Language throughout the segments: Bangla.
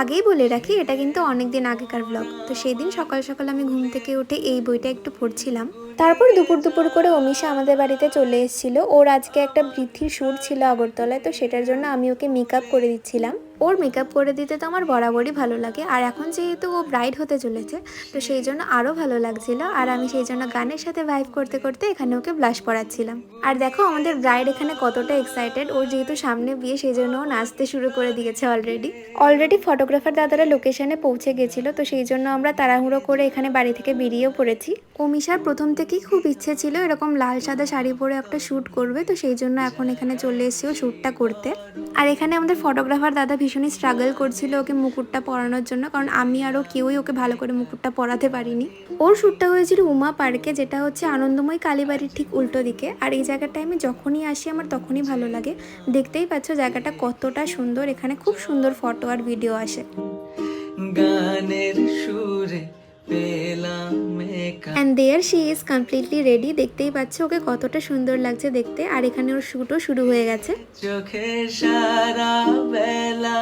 আগেই বলে রাখি এটা কিন্তু অনেক দিন আগেকার ব্লগ। তো সেই দিন সকাল সকাল আমি ঘুম থেকে উঠে এই বইটা একটু পড়ছিলাম। তারপর দুপুর করে অমিশা আমাদের বাড়িতে চলে এসেছিল। ওর আজকে একটা বৃদ্ধির শ্যুট ছিল আগরতলায়, তো সেটার জন্য আমি ওকে মেকআপ করে দিচ্ছিলাম। ওর মেকআপ করে দিতে তো আমার বরাবরই ভালো লাগে, আর এখন যেহেতু ও ব্রাইড হতে চলেছে তো সেই জন্য আরও ভালো লাগছিল। আর আমি সেই জন্য গানের সাথে ভাইব করতে করতে এখানে ওকে ব্লাশ পরাচ্ছিলাম। আর দেখো আমাদের ব্রাইড এখানে কতটা এক্সাইটেড। ওর যেহেতু সামনে বিয়ে সেই জন্য ও নাচতে শুরু করে দিয়েছে অলরেডি ফটোগ্রাফার দাদারা লোকেশনে পৌঁছে গেছিল, তো সেই জন্য আমরা তাড়াহুড়ো করে এখানে বাড়ি থেকে বেরিয়েও পড়েছি। অমিশার প্রথম থেকেই খুব ইচ্ছে ছিল এরকম লাল সাদা শাড়ি পরে একটা শ্যুট করবে, তো সেই জন্য এখন এখানে চলে এসেছি ও শ্যুটটা করতে। আর এখানে আমাদের ফটোগ্রাফার দাদা ভীষণই স্ট্রাগল করছিল ওকে মুকুটটা পরানোর জন্য, কারণ আমি আরও কেউই ওকে ভালো করে মুকুটটা পরাতে পারিনি। ওর শ্যুটটা হয়েছিল উমা পার্কে, যেটা হচ্ছে আনন্দময় কালীবাড়ির ঠিক উল্টো দিকে। আর এই জায়গাটায় আমি যখনই আসি আমার তখনই ভালো লাগে। দেখতেই পাচ্ছ জায়গাটা কতটা সুন্দর, এখানে খুব সুন্দর ফটো আর ভিডিও আসে। গানের সুরে And there she is completely ready. দেখতেই পাচ্ছ ওকে কতটা সুন্দর লাগছে দেখতে। আর এখানে ওর শ্যুটও শুরু হয়ে গেছে। চোখে সারা বেলা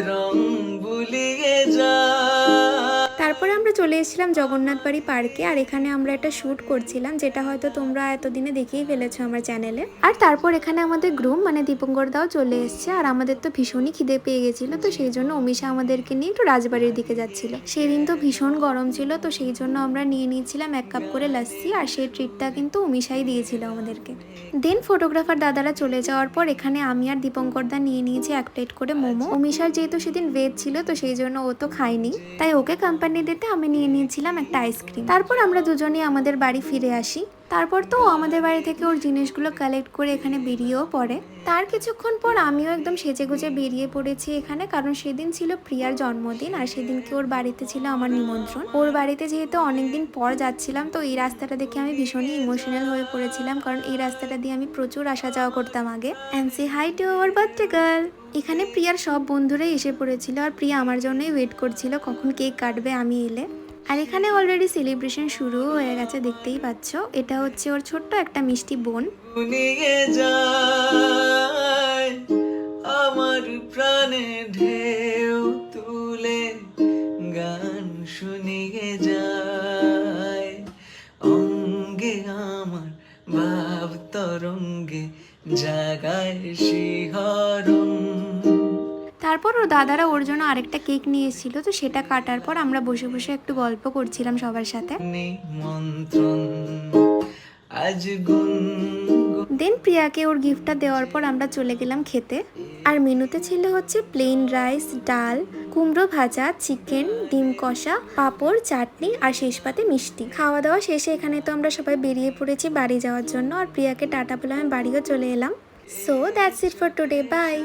রং বুলিয়ে যায়। তারপরে আমরা চলে এসেছিলাম জগন্নাথ বাড়ি পার্কে, আর এখানে আমরা একটা শ্যুট করছিলাম, যেটা হয়তো তোমরা এতদিনে দেখেই ফেলেছো আমার চ্যানেলে। আর তারপর এখানে আমাদের গ্রুম মানে দীপঙ্কর দাও চলে এসছে, আর আমাদের তো ভীষণই খিদে পেয়ে গেছিল, তো সেই জন্য অমিশা আমাদেরকে নিয়ে একটু রাজবাড়ির দিকে যাচ্ছিল। সেদিন তো ভীষণ গরম ছিল, তো সেই জন্য আমরা নিয়ে নিয়েছিলাম 1 কাপ করে লাস্সি, আর সেই ট্রিটটা কিন্তু অমিশাই দিয়েছিল আমাদেরকে। দেন ফটোগ্রাফার দাদারা চলে যাওয়ার পর এখানে আমি আর দীপঙ্কর দা নিয়ে নিয়েছি 1 প্লেট করে মোমো। অমিশার যেহেতু সেদিন ভেজ ছিল তো সেই জন্য ও তো খায়নি, তাই ওকে কোম্পানি দিতে আমি নিয়ে নিয়েছিলাম একটা আইসক্রিম। তারপর আমরা দুজনেই আমাদের বাড়ি ফিরে আসি। তারপর তো আমাদের বাড়ি থেকে ওর জিনিসগুলো কালেক্ট করে এখানে বেরিয়েও পড়ে। তার কিছুক্ষণ পর আমিও একদম সেজে গুজে বেরিয়ে পড়েছি এখানে, কারণ সেদিন ছিল প্রিয়ার জন্মদিন, আর সেদিনকে ওর বাড়িতে ছিল আমার নিমন্ত্রণ। ওর বাড়িতে যেহেতু অনেকদিন পর যাচ্ছিলাম, তো এই রাস্তাটা দেখে আমি ভীষণই ইমোশনাল হয়ে পড়েছিলাম, কারণ এই রাস্তাটা দিয়ে আমি প্রচুর আসা যাওয়া করতাম আগে। And say hi to our birthday girl. এখানে প্রিয়ার সব বন্ধুরাই এসে পড়েছিল, আর প্রিয়া আমার জন্যই ওয়েট করছিল কখন কেক কাটবে আমি এলে। আর এখানে অলরেডি সেলিব্রেশন শুরু হয়ে গেছে, দেখতেই পাচ্ছ। এটা হচ্ছে ওর ছোট্ট একটা মিষ্টি বোন। আমার প্রাণে ঢেউ তুলে গান শুনিয়ে যায়, অঙ্গে আমার ভাব তরঙ্গে জাগায় শিহরণ। তারপর ওর দাদারা ওর জন্য আরেকটা কেক নিয়ে এসেছিল, তো সেটা কাটার পর আমরা বসে বসে একটু গল্প করছিলাম সবার সাথে। দেন প্রিয়াকে ওর গিফটটা দেওয়ার পর আমরা চলে গেলাম খেতে। আর মেনুতে ছিল হচ্ছে প্লেন রাইস, ডাল, কুমড়ো ভাজা, চিকেন, ডিম কষা, পাঁপড়, চাটনি আর শেষ পাতে মিষ্টি। খাওয়া দাওয়া শেষে এখানে তো আমরা সবাই বেরিয়ে পড়েছি বাড়ি যাওয়ার জন্য, আর প্রিয়াকে টাটা বলে আমি বাড়িও চলে এলাম। So that's it for today, by.